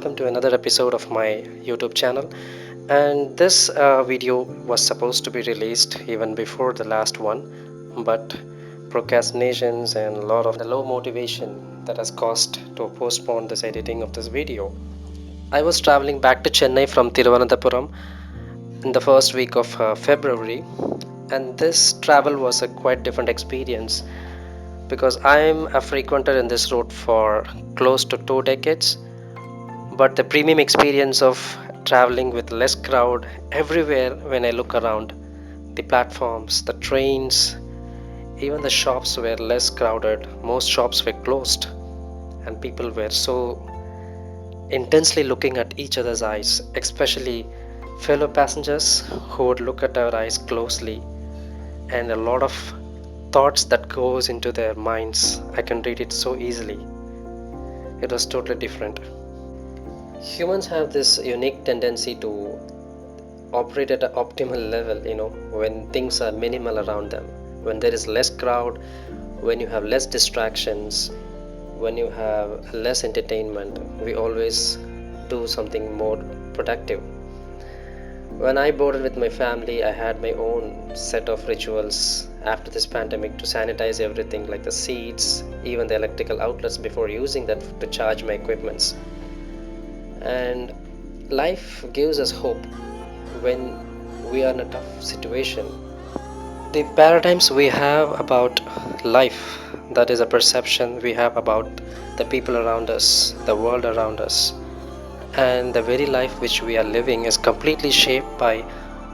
welcome to another episode of my YouTube channel. And this video was supposed to be released even before the last one, but procrastinations and a lot of the low motivation that has caused to postpone this editing of this video. I was traveling back to Chennai from Thiruvananthapuram in the first week of February, and this travel was a quite different experience because I'm a frequenter in this route for close to 2 decades. But the premium experience of traveling with less crowd everywhere when I look around, the platforms, the trains, even the shops were less crowded. Most shops were closed, and people were so intensely looking at each other's eyes, especially fellow passengers who would look at our eyes closely, and a lot of thoughts that goes into their minds. I can read it so easily. It was totally different. Humans have this unique tendency to operate at an optimal level, when things are minimal around them, when there is less crowd, when you have less distractions, when you have less entertainment. We always do something more productive. When I boarded with my family, I had my own set of rituals after this pandemic to sanitize everything, like the seats, even the electrical outlets, before using that to charge my equipments. And life gives us hope when we are in a tough situation. The paradigms we have about life, that is a perception we have about the people around us, the world around us, and the very life which we are living is completely shaped by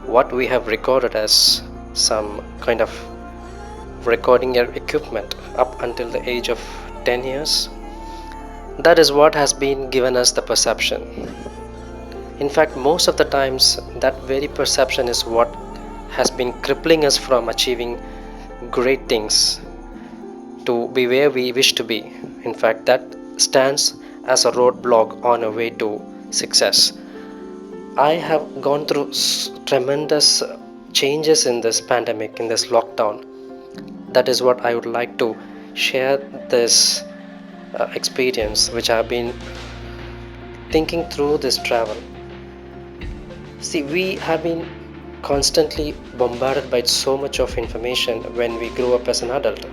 what we have recorded as some kind of recording equipment up until the age of 10 years. That is what has been given us the perception. In fact, most of the times, that very perception is what has been crippling us from achieving great things to be where we wish to be. In fact, that stands as a roadblock on a way to success. I have gone through tremendous changes in this pandemic, in this lockdown. That is what I would like to share this experience which I have been thinking through this travel. See, we have been constantly bombarded by so much of information when we grow up as an adult.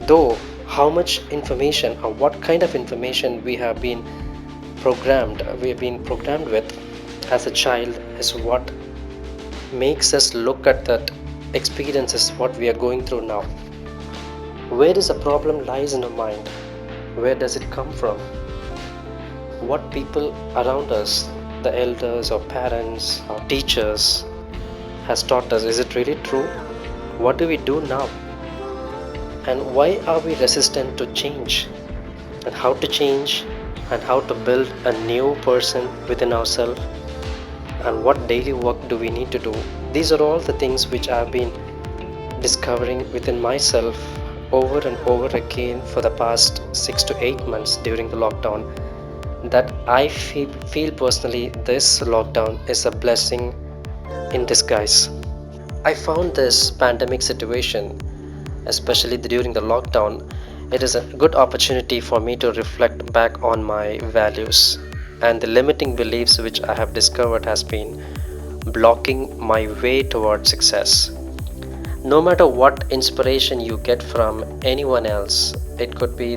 Though, how much information or what kind of information we have been programmed with as a child is what makes us look at that experiences what we are going through now. Where does the problem lies in our mind? Where does it come from? What people around us, the elders or parents or teachers, has taught us, is it really true? What do we do now? And why are we resistant to change? And how to change, and how to build a new person within ourselves, and what daily work do we need to do? These are all the things which I've been discovering within myself over and over again for the past 6 to 8 months during the lockdown, that I feel personally this lockdown is a blessing in disguise. I found this pandemic situation, especially during the lockdown, it is a good opportunity for me to reflect back on my values and the limiting beliefs which I have discovered has been blocking my way toward success. No matter what inspiration you get from anyone else, it could be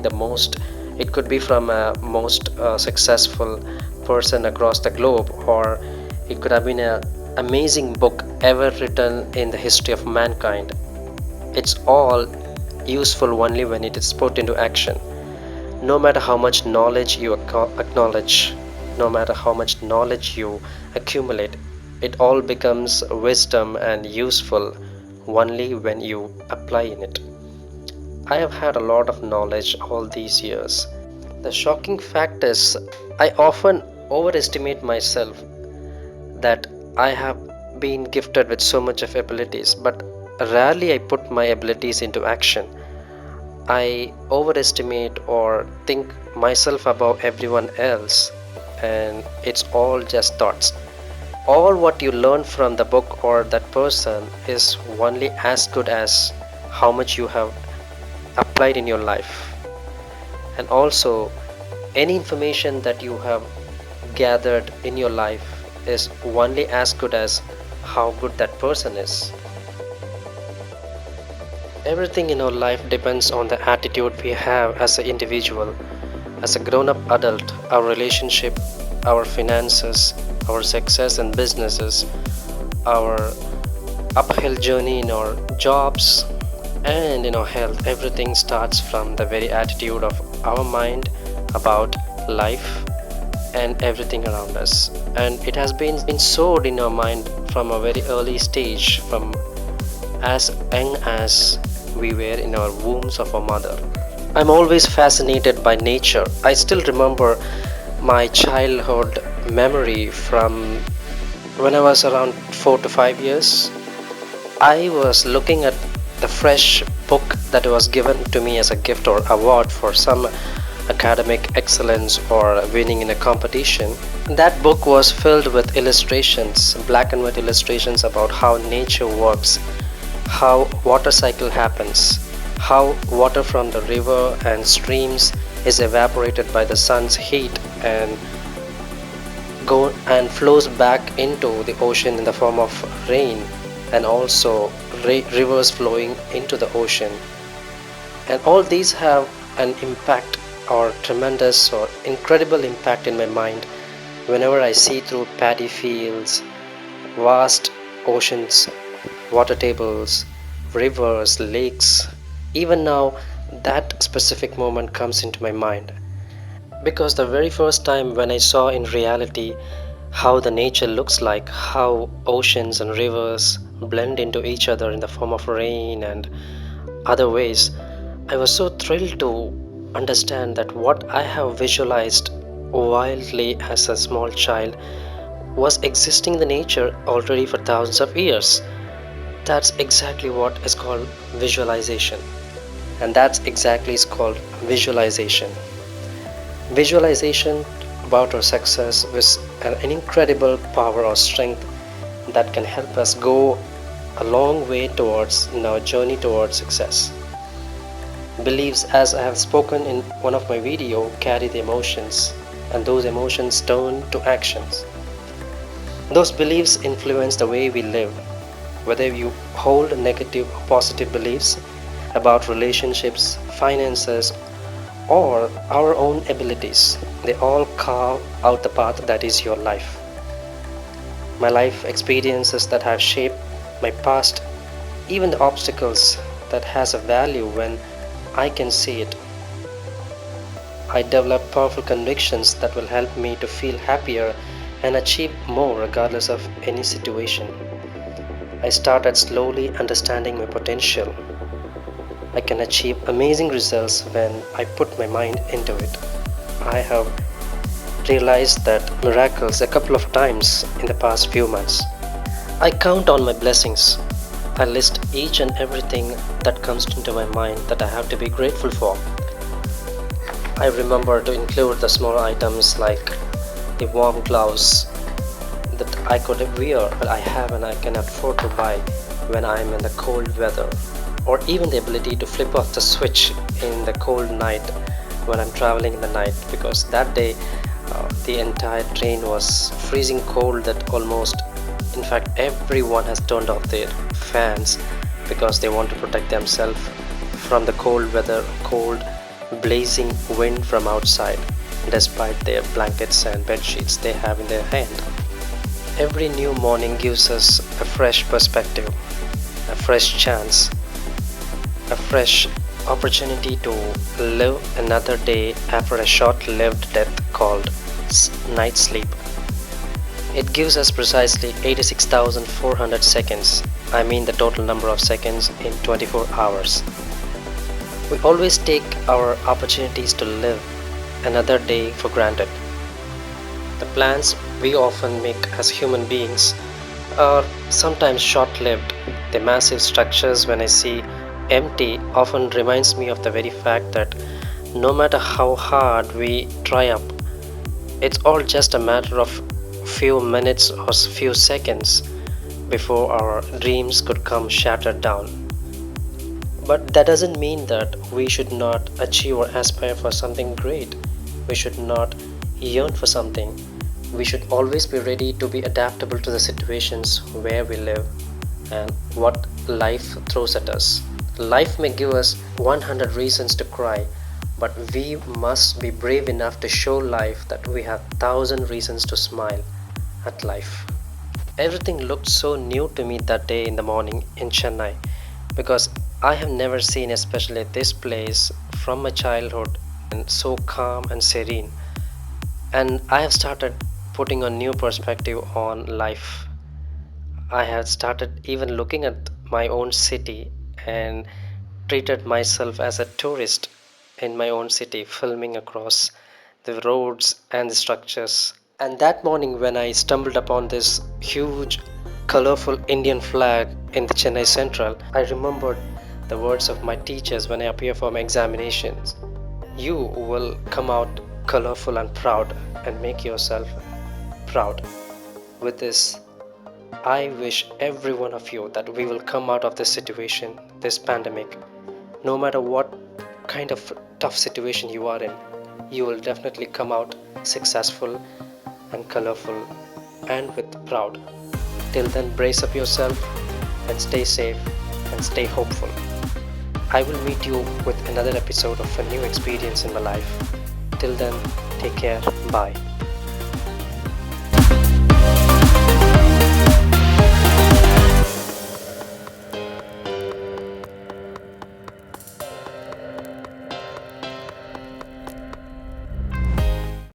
from a most successful person across the globe, or it could have been an amazing book ever written in the history of mankind. It's all useful only when it is put into action. No matter how much knowledge you acknowledge, no matter how much knowledge you accumulate, it all becomes wisdom and useful only when you apply in it. I have had a lot of knowledge all these years. The shocking fact is, I often overestimate myself, that I have been gifted with so much of abilities, but rarely I put my abilities into action. I overestimate or think myself above everyone else, and it's all just thoughts. All what you learn from the book or that person is only as good as how much you have applied in your life. And also, any information that you have gathered in your life is only as good as how good that person is. Everything in our life depends on the attitude we have as an individual, as a grown up adult. Our relationship, our finances, our success and businesses, our uphill journey in our jobs, and in our health. Everything starts from the very attitude of our mind about life and everything around us. And it has been sowed in our mind from a very early stage, from as young as we were in our wombs of our mother. I'm always fascinated by nature. I still remember my childhood memory from when I was around 4 to 5 years. I was looking at the fresh book that was given to me as a gift or award for some academic excellence or winning in a competition. That book was filled with illustrations, black and white illustrations about how nature works, how water cycle happens, how water from the river and streams is evaporated by the sun's heat and go and flows back into the ocean in the form of rain, and also rivers flowing into the ocean. And all these have an impact or tremendous or incredible impact in my mind whenever I see through paddy fields, vast oceans, water tables, rivers, lakes. Even now, that specific moment comes into my mind because the very first time when I saw in reality how the nature looks like, how oceans and rivers blend into each other in the form of rain and other ways, I was so thrilled to understand that what I have visualized wildly as a small child was existing in the nature already for thousands of years. That's exactly what is called visualization. And that's exactly is called visualization. Visualization about our success with an incredible power or strength that can help us go a long way towards in our journey towards success. Beliefs, as I have spoken in one of my video, carry the emotions, and those emotions turn to actions. Those beliefs influence the way we live. Whether you hold negative or positive beliefs about relationships, finances, or our own abilities, they all carve out the path that is your life. My life experiences that have shaped my past, even the obstacles that has a value when I can see it. I develop powerful convictions that will help me to feel happier and achieve more regardless of any situation. I started slowly understanding my potential. I can achieve amazing results when I put my mind into it. I have realized that miracles a couple of times in the past few months. I count on my blessings. I list each and everything that comes into my mind that I have to be grateful for. I remember to include the small items like the warm gloves that I could wear but I have and I can afford to buy when I am in the cold weather, or even the ability to flip off the switch in the cold night when I'm traveling in the night, because that day the entire train was freezing cold that almost, in fact, everyone has turned off their fans because they want to protect themselves from the cold weather, cold blazing wind from outside, despite their blankets and bed sheets they have in their hand. Every new morning gives us a fresh perspective, a fresh chance, a fresh opportunity to live another day after a short-lived death called night sleep. It gives us precisely 86,400 seconds, I mean the total number of seconds in 24 hours. We always take our opportunities to live another day for granted. The plans we often make as human beings are sometimes short-lived. The massive structures when I see empty often reminds me of the very fact that no matter how hard we try up, it's all just a matter of few minutes or few seconds before our dreams could come shattered down. But that doesn't mean that we should not achieve or aspire for something great. We should not yearn for something. We should always be ready to be adaptable to the situations where we live and what life throws at us. Life may give us 100 reasons to cry, but we must be brave enough to show life that we have 1,000 reasons to smile at life. Everything looked so new to me that day in the morning in Chennai because I have never seen, especially this place from my childhood, and so calm and serene. And I have started putting a new perspective on life. I have started even looking at my own city and treated myself as a tourist in my own city, filming across the roads and the structures. And that morning, when I stumbled upon this huge, colorful Indian flag in the Chennai Central, I remembered the words of my teachers when I appear for my examinations. You will come out colorful and proud and make yourself proud. With this, I wish every one of you that we will come out of this situation, this pandemic, no matter what kind of tough situation you are in, you will definitely come out successful and colorful and with proud. Till then, brace up yourself and stay safe and stay hopeful. I will meet you with another episode of a new experience in my life. Till then, take care. Bye.